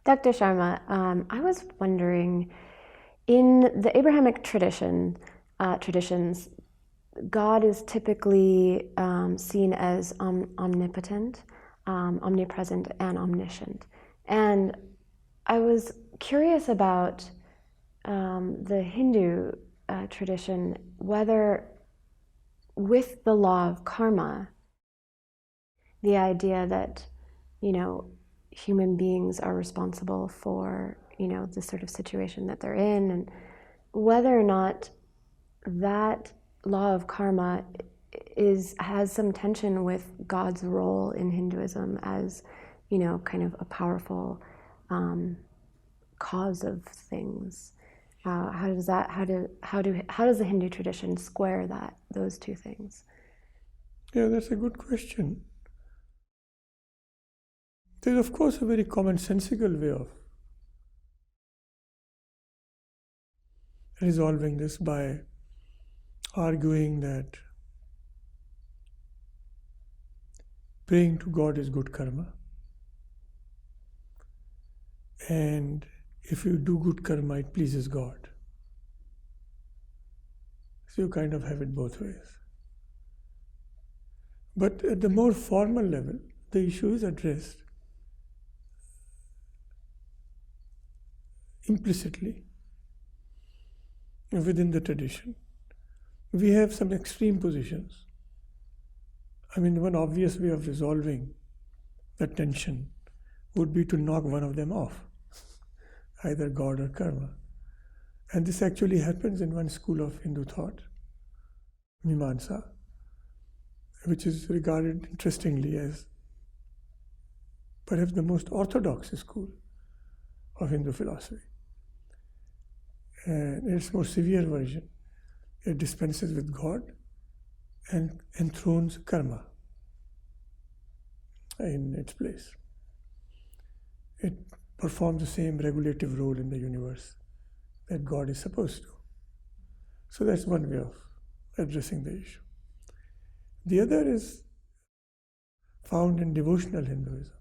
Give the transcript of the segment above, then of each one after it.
Dr. Sharma, I was wondering, in the Abrahamic traditions, God is typically seen as omnipotent, omnipresent, and omniscient. And I was curious about the Hindu tradition, whether with the law of karma, the idea that, you know, human beings are responsible for, the sort of situation that they're in, and whether or not that law of karma has some tension with God's role in Hinduism as, kind of a powerful cause of things. How does the Hindu tradition square those two things? Yeah, that's a good question. There's, of course, a very commonsensical way of resolving this by arguing that praying to God is good karma. And if you do good karma, it pleases God. So you kind of have it both ways. But at the more formal level, the issue is addressed implicitly within the tradition. We have some extreme positions. I mean, one obvious way of resolving the tension would be to knock one of them off, either God or karma. And this actually happens in one school of Hindu thought, Mimamsa, which is regarded, interestingly, as perhaps the most orthodox school of Hindu philosophy. And its more severe version, it dispenses with God and enthrones karma in its place. It performs the same regulative role in the universe that God is supposed to. So that's one way of addressing the issue. The other is found in devotional Hinduism.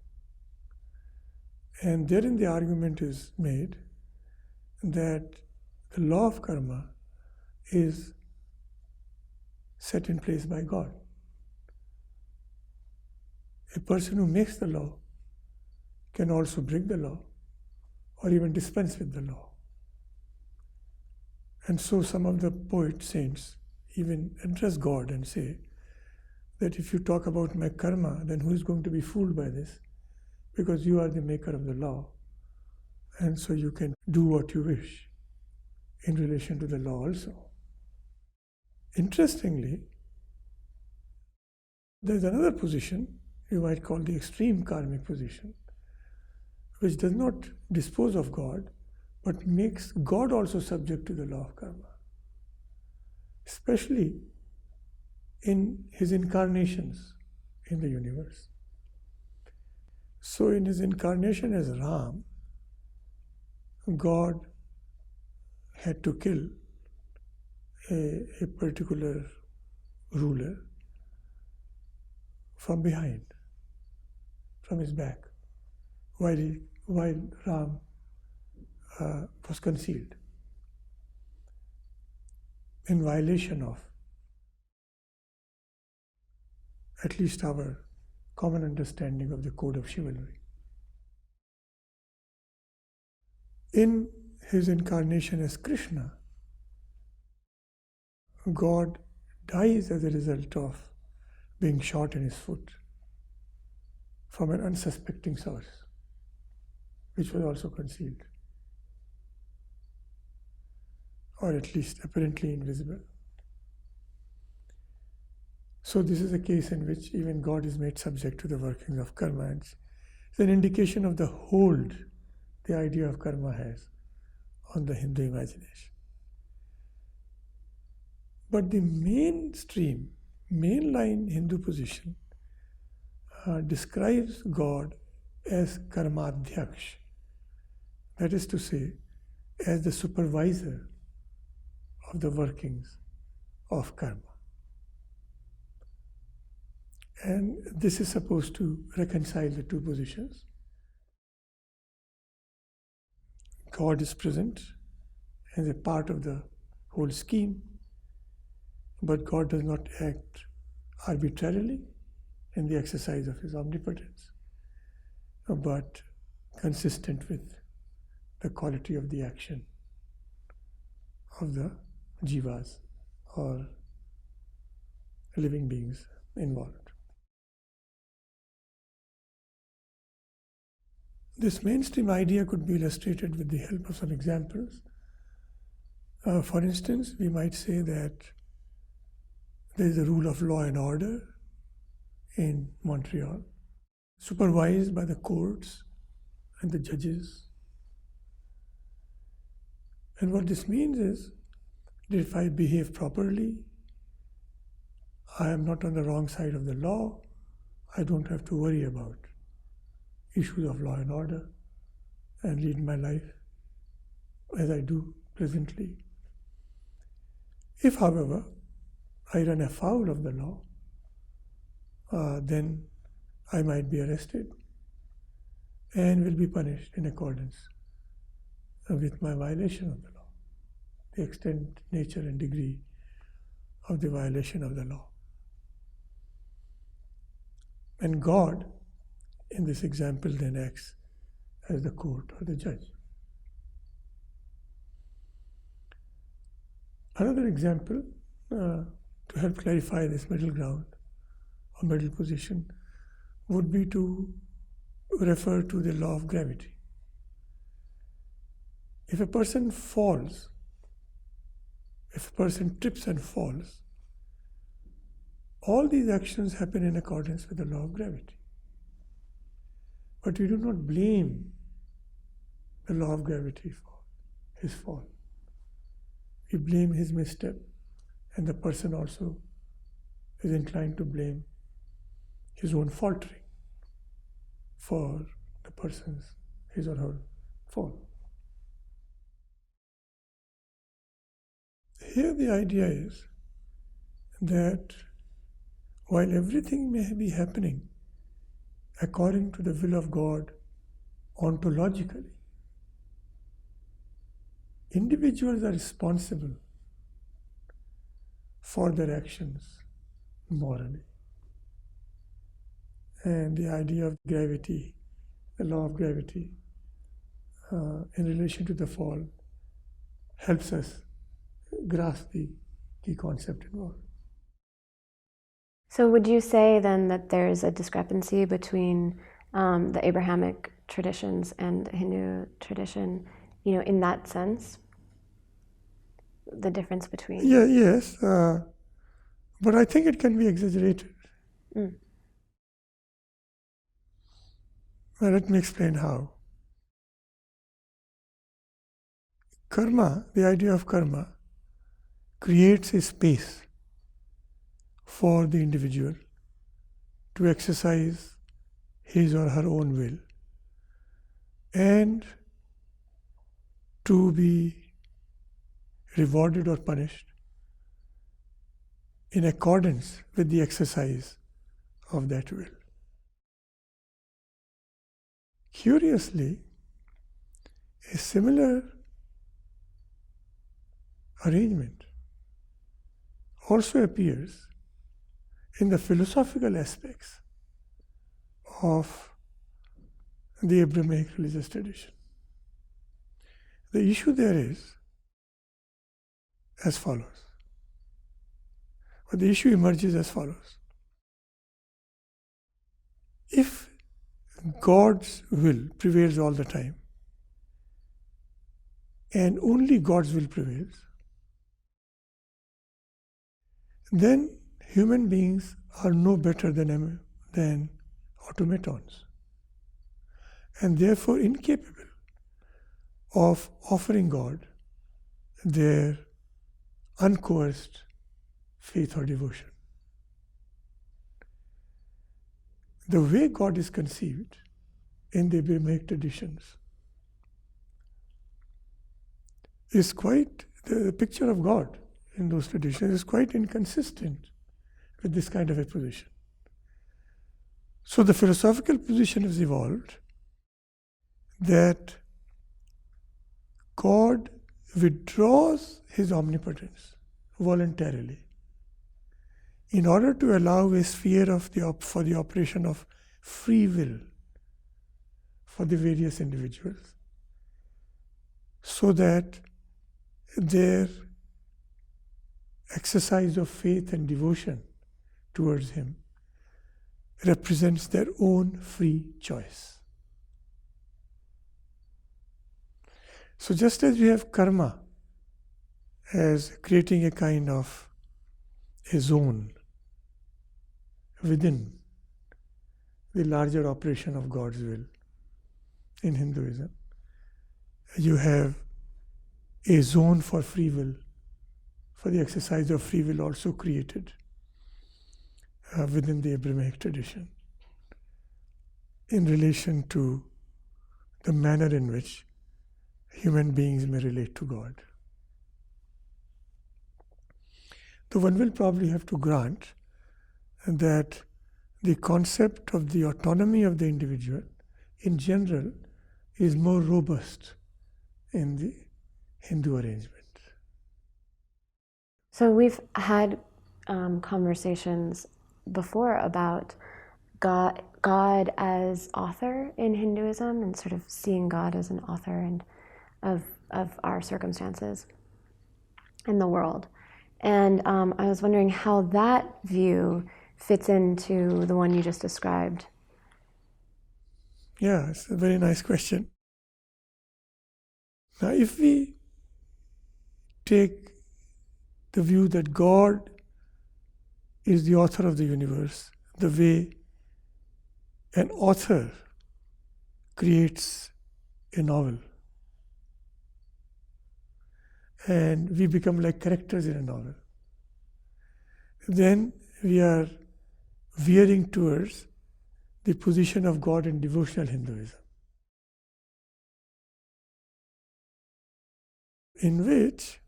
And therein the argument is made that the law of karma is set in place by God. A person who makes the law can also break the law or even dispense with the law. And so some of the poet saints even address God and say that if you talk about my karma, then who is going to be fooled by this? Because you are the maker of the law, and so you can do what you wish in relation to the law also. Interestingly, there's another position you might call the extreme karmic position, which does not dispose of God, but makes God also subject to the law of karma, especially in his incarnations in the universe. So in his incarnation as Ram, God had to kill a particular ruler from behind, from his back, while Ram was concealed, in violation of at least our common understanding of the code of chivalry. In his incarnation as Krishna, God dies as a result of being shot in his foot from an unsuspecting source, which was also concealed, or at least apparently invisible. So this is a case in which even God is made subject to the workings of karma. It's an indication of the hold the idea of karma has on the Hindu imagination. But the mainline Hindu position describes God as karmadhyaksh, that is to say, as the supervisor of the workings of karma. And this is supposed to reconcile the two positions. God is present as a part of the whole scheme, but God does not act arbitrarily in the exercise of his omnipotence, but consistent with the quality of the action of the jivas or living beings involved. This mainstream idea could be illustrated with the help of some examples. For instance, we might say that there is a rule of law and order in Montreal, supervised by the courts and the judges. And what this means is that if I behave properly, I am not on the wrong side of the law, I don't have to worry about issues of law and order and lead my life as I do presently. If, however, I run afoul of the law, then I might be arrested and will be punished in accordance with my violation of the law, the extent, nature, and degree of the violation of the law. And God, in this example, then acts as the court or the judge. Another example, to help clarify this middle ground or middle position, would be to refer to the law of gravity. If a person falls, if a person trips and falls, all these actions happen in accordance with the law of gravity. But we do not blame the law of gravity for his fall. We blame his misstep, and the person also is inclined to blame his own faltering for the person's, his or her fall. Here the idea is that while everything may be happening according to the will of God ontologically, individuals are responsible for their actions morally. And the idea of gravity, the law of gravity, in relation to the fall, helps us grasp the key concept involved. So would you say then that there's a discrepancy between the Abrahamic traditions and Hindu tradition, in that sense? The difference between... Yes, but I think it can be exaggerated. Well, let me explain how. Karma, the idea of karma, creates a space for the individual to exercise his or her own will and to be rewarded or punished in accordance with the exercise of that will. Curiously, a similar arrangement also appears in the philosophical aspects of the Abrahamic religious tradition. The issue there is as follows, or the issue emerges as follows. If God's will prevails all the time, and only God's will prevails, then human beings are no better than automatons, and therefore incapable of offering God their uncoerced faith or devotion. The way God is conceived in the Abrahamic traditions is quite, the picture of God in those traditions is quite inconsistent with this kind of a position. So the philosophical position has evolved that God withdraws his omnipotence voluntarily in order to allow a sphere of for the operation of free will for the various individuals, so that their exercise of faith and devotion towards him represents their own free choice. So just as we have karma as creating a kind of a zone within the larger operation of God's will in Hinduism, you have a zone for free will, for the exercise of free will also created within the Abrahamic tradition in relation to the manner in which human beings may relate to God. So one will probably have to grant that the concept of the autonomy of the individual in general is more robust in the Hindu arrangement. So we've had conversations before about God as author in Hinduism, and sort of seeing God as an author and of our circumstances in the world. And I was wondering how that view fits into the one you just described. Yeah, it's a very nice question. Now, if we take the view that God is the author of the universe, the way an author creates a novel, and we become like characters in a novel, then we are veering towards the position of God in devotional Hinduism, in which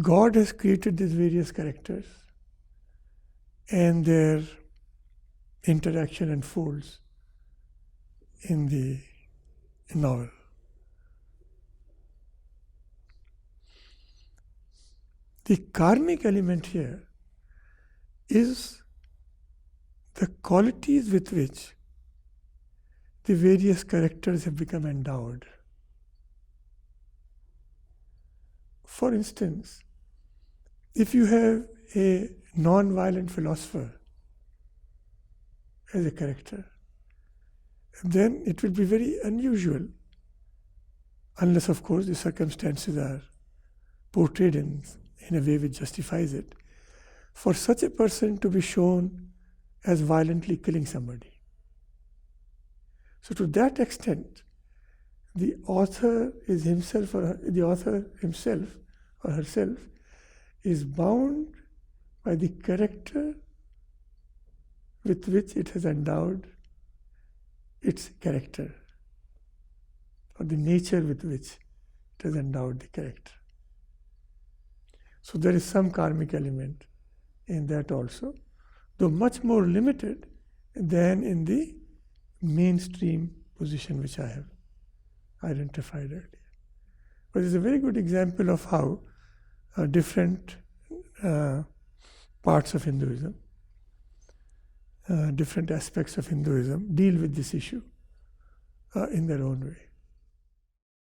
God has created these various characters and their interaction unfolds in the novel. The karmic element here is the qualities with which the various characters have become endowed. For instance, if you have a non-violent philosopher as a character, then it will be very unusual, unless of course the circumstances are portrayed in a way which justifies it, for such a person to be shown as violently killing somebody. So to that extent, the author is himself, or the author himself or herself is bound by the character with which it has endowed its character, or the nature with which it has endowed the character. So there is some karmic element in that also, though much more limited than in the mainstream position which I have identified earlier. But it's a very good example of how different parts of Hinduism, different aspects of Hinduism deal with this issue in their own way.